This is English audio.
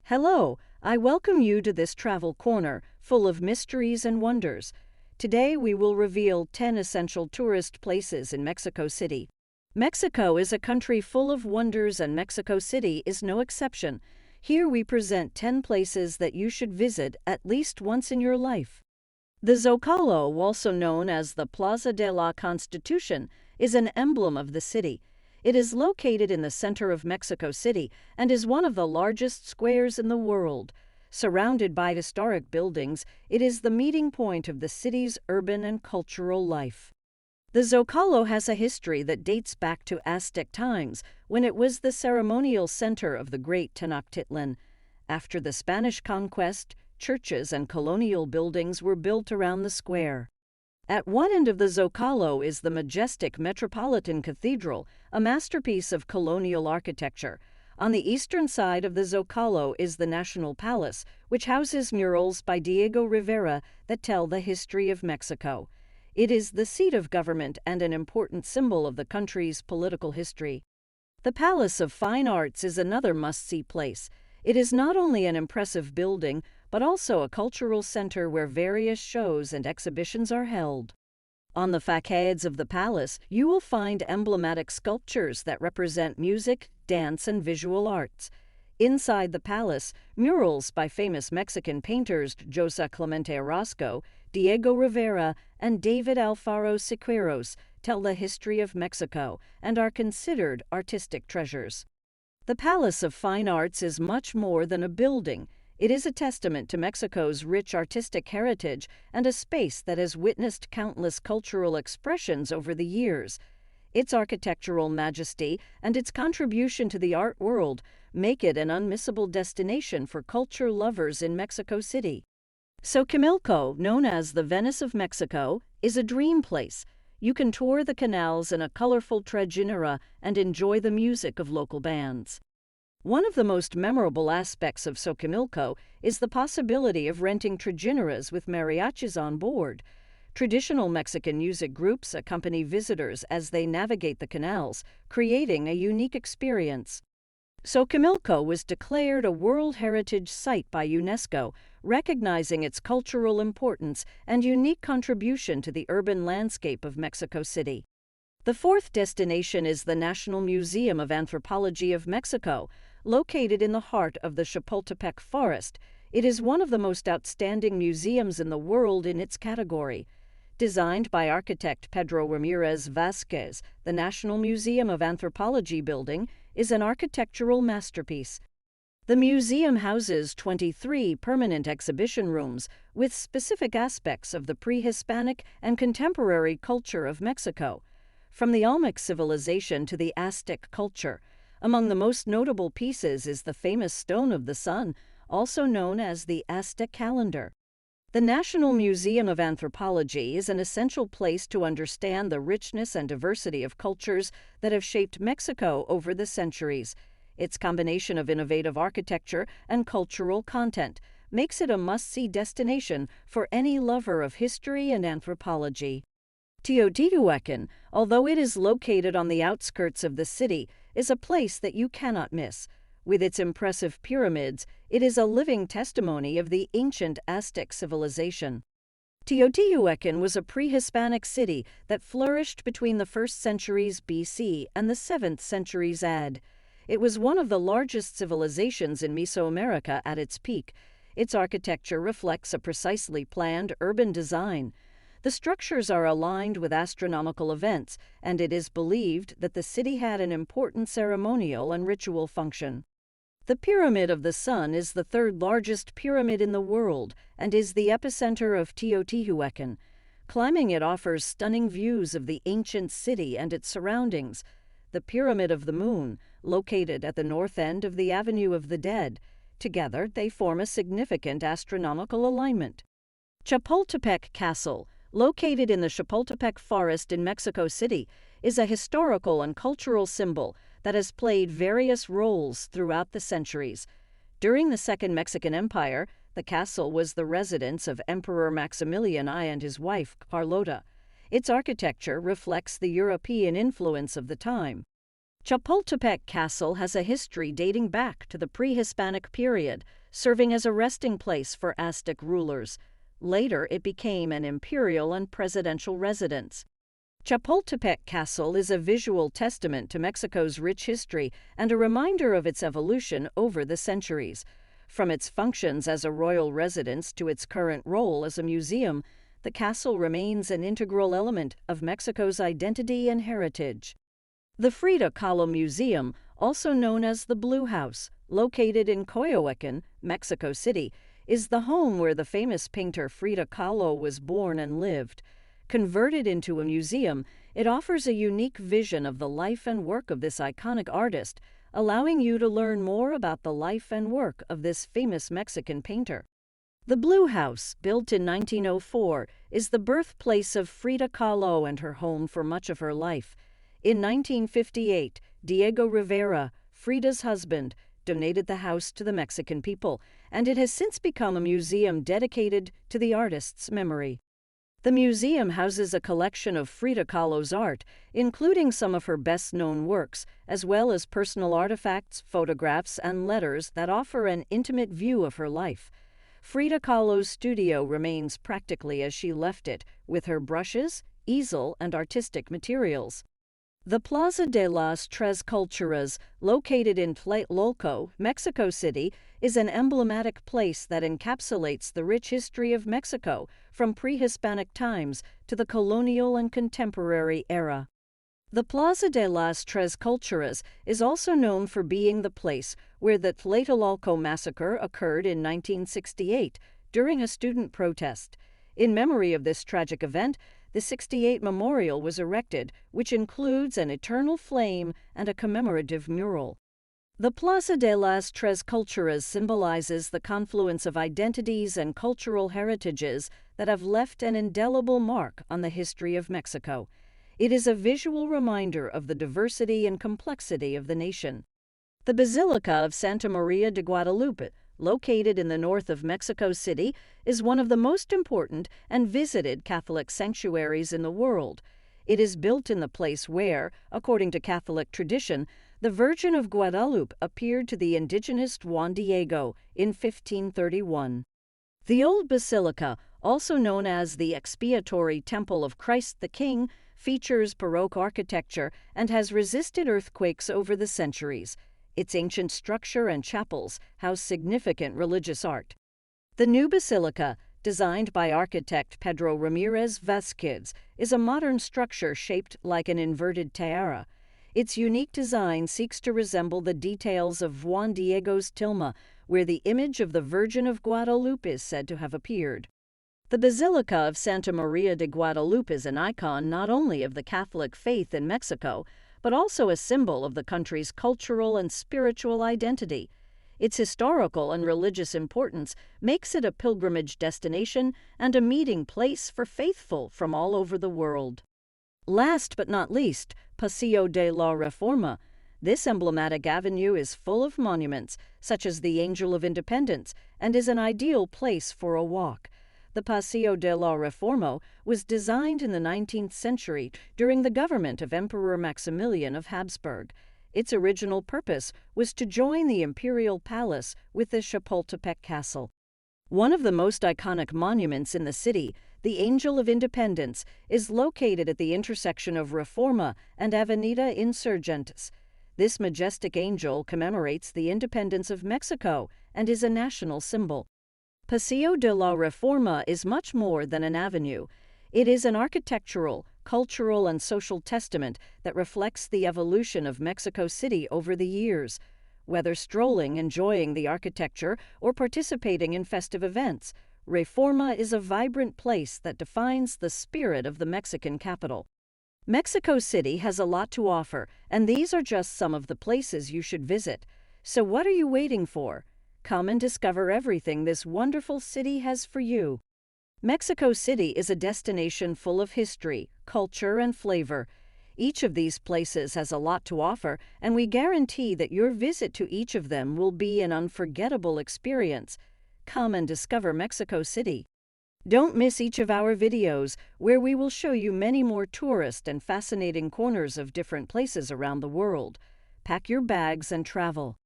Hello, I welcome you to this travel corner full of mysteries and wonders. Today we will reveal 10 essential tourist places in Mexico City. Mexico is a country full of wonders and Mexico City is no exception. Here we present 10 places that you should visit at least once in your life. The Zócalo, also known as the Plaza de la Constitución, is an emblem of the city. It is located in the center of Mexico City and is one of the largest squares in the world. Surrounded by historic buildings, it is the meeting point of the city's urban and cultural life. The Zócalo has a history that dates back to Aztec times, when it was the ceremonial center of the Great Tenochtitlan. After the Spanish conquest, churches and colonial buildings were built around the square. At one end of the Zócalo is the majestic Metropolitan Cathedral, a masterpiece of colonial architecture. On the eastern side of the Zócalo is the National Palace, which houses murals by Diego Rivera that tell the history of Mexico. It is the seat of government and an important symbol of the country's political history. The Palace of Fine Arts is another must-see place. It is not only an impressive building, but also a cultural center where various shows and exhibitions are held. On the facades of the palace, you will find emblematic sculptures that represent music, dance, and visual arts. Inside the palace, murals by famous Mexican painters José Clemente Orozco, Diego Rivera, and David Alfaro Siqueiros tell the history of Mexico and are considered artistic treasures. The Palace of Fine Arts is much more than a building. It is a testament to Mexico's rich artistic heritage and a space that has witnessed countless cultural expressions over the years. Its architectural majesty and its contribution to the art world make it an unmissable destination for culture lovers in Mexico City. Xochimilco, known as the Venice of Mexico, is a dream place. You can tour the canals in a colorful trajinera and enjoy the music of local bands. One of the most memorable aspects of Xochimilco is the possibility of renting trajineras with mariachis on board. Traditional Mexican music groups accompany visitors as they navigate the canals, creating a unique experience. Xochimilco was declared a World Heritage Site by UNESCO, recognizing its cultural importance and unique contribution to the urban landscape of Mexico City. The fourth destination is the National Museum of Anthropology of Mexico, located in the heart of the Chapultepec Forest. It is one of the most outstanding museums in the world in its category. Designed by architect Pedro Ramirez Vázquez, the National Museum of Anthropology building is an architectural masterpiece. The museum houses 23 permanent exhibition rooms with specific aspects of the pre-Hispanic and contemporary culture of Mexico, from the Olmec civilization to the Aztec culture. Among the most notable pieces is the famous Stone of the Sun, also known as the Aztec calendar. The National Museum of Anthropology is an essential place to understand the richness and diversity of cultures that have shaped Mexico over the centuries. Its combination of innovative architecture and cultural content makes it a must-see destination for any lover of history and anthropology. Teotihuacan, although it is located on the outskirts of the city, is a place that you cannot miss. With its impressive pyramids, it is a living testimony of the ancient Aztec civilization. Teotihuacan was a pre-Hispanic city that flourished between the 1st centuries BC and the 7th centuries AD. It was one of the largest civilizations in Mesoamerica at its peak. Its architecture reflects a precisely planned urban design. The structures are aligned with astronomical events, and it is believed that the city had an important ceremonial and ritual function. The Pyramid of the Sun is the third largest pyramid in the world and is the epicenter of Teotihuacan. Climbing it offers stunning views of the ancient city and its surroundings. The Pyramid of the Moon, located at the north end of the Avenue of the Dead. Together, they form a significant astronomical alignment. Chapultepec Castle, located in the Chapultepec Forest in Mexico City, is a historical and cultural symbol that has played various roles throughout the centuries. During the Second Mexican Empire, the castle was the residence of Emperor Maximilian I and his wife, Carlota. Its architecture reflects the European influence of the time. Chapultepec Castle has a history dating back to the pre-Hispanic period, serving as a resting place for Aztec rulers. Later, it became an imperial and presidential residence. Chapultepec Castle is a visual testament to Mexico's rich history and a reminder of its evolution over the centuries. From its functions as a royal residence to its current role as a museum, the castle remains an integral element of Mexico's identity and heritage. The Frida Kahlo Museum, also known as the Blue House, located in Coyoacán, Mexico City, is the home where the famous painter Frida Kahlo was born and lived. Converted into a museum, it offers a unique vision of the life and work of this iconic artist, allowing you to learn more about the life and work of this famous Mexican painter. The Blue House, built in 1904, is the birthplace of Frida Kahlo and her home for much of her life. In 1958, Diego Rivera, Frida's husband, donated the house to the Mexican people, and it has since become a museum dedicated to the artist's memory. The museum houses a collection of Frida Kahlo's art, including some of her best-known works, as well as personal artifacts, photographs, and letters that offer an intimate view of her life. Frida Kahlo's studio remains practically as she left it, with her brushes, easel, and artistic materials. The Plaza de las Tres Culturas, located in Tlatelolco, Mexico City, is an emblematic place that encapsulates the rich history of Mexico from pre-Hispanic times to the colonial and contemporary era. The Plaza de las Tres Culturas is also known for being the place where the Tlatelolco massacre occurred in 1968 during a student protest. In memory of this tragic event, the 68 memorial was erected, which includes an eternal flame and a commemorative mural. The Plaza de las Tres Culturas symbolizes the confluence of identities and cultural heritages that have left an indelible mark on the history of Mexico. It is a visual reminder of the diversity and complexity of the nation. The Basilica of Santa Maria de Guadalupe, located in the north of Mexico City, is one of the most important and visited Catholic sanctuaries in the world. It is built in the place where, according to Catholic tradition, the Virgin of Guadalupe appeared to the indigenous Juan Diego in 1531. The Old Basilica, also known as the Expiatory Temple of Christ the King, features Baroque architecture and has resisted earthquakes over the centuries. Its ancient structure and chapels house significant religious art. The new basilica, designed by architect Pedro Ramirez Vázquez, is a modern structure shaped like an inverted tiara. Its unique design seeks to resemble the details of Juan Diego's tilma, where the image of the Virgin of Guadalupe is said to have appeared. The Basilica of Santa Maria de Guadalupe is an icon not only of the Catholic faith in Mexico, but also a symbol of the country's cultural and spiritual identity. Its historical and religious importance makes it a pilgrimage destination and a meeting place for faithful from all over the world. Last but not least, Paseo de la Reforma. This emblematic avenue is full of monuments, such as the Angel of Independence, and is an ideal place for a walk. The Paseo de la Reforma was designed in the 19th century during the government of Emperor Maximilian of Habsburg. Its original purpose was to join the imperial palace with the Chapultepec Castle. One of the most iconic monuments in the city, the Angel of Independence, is located at the intersection of Reforma and Avenida Insurgentes. This majestic angel commemorates the independence of Mexico and is a national symbol. Paseo de la Reforma is much more than an avenue. It is an architectural, cultural, and social testament that reflects the evolution of Mexico City over the years. Whether strolling, enjoying the architecture, or participating in festive events, Reforma is a vibrant place that defines the spirit of the Mexican capital. Mexico City has a lot to offer, and these are just some of the places you should visit. So what are you waiting for? Come and discover everything this wonderful city has for you. Mexico City is a destination full of history, culture, and flavor. Each of these places has a lot to offer, and we guarantee that your visit to each of them will be an unforgettable experience. Come and discover Mexico City. Don't miss each of our videos, where we will show you many more tourist and fascinating corners of different places around the world. pack your bags and travel.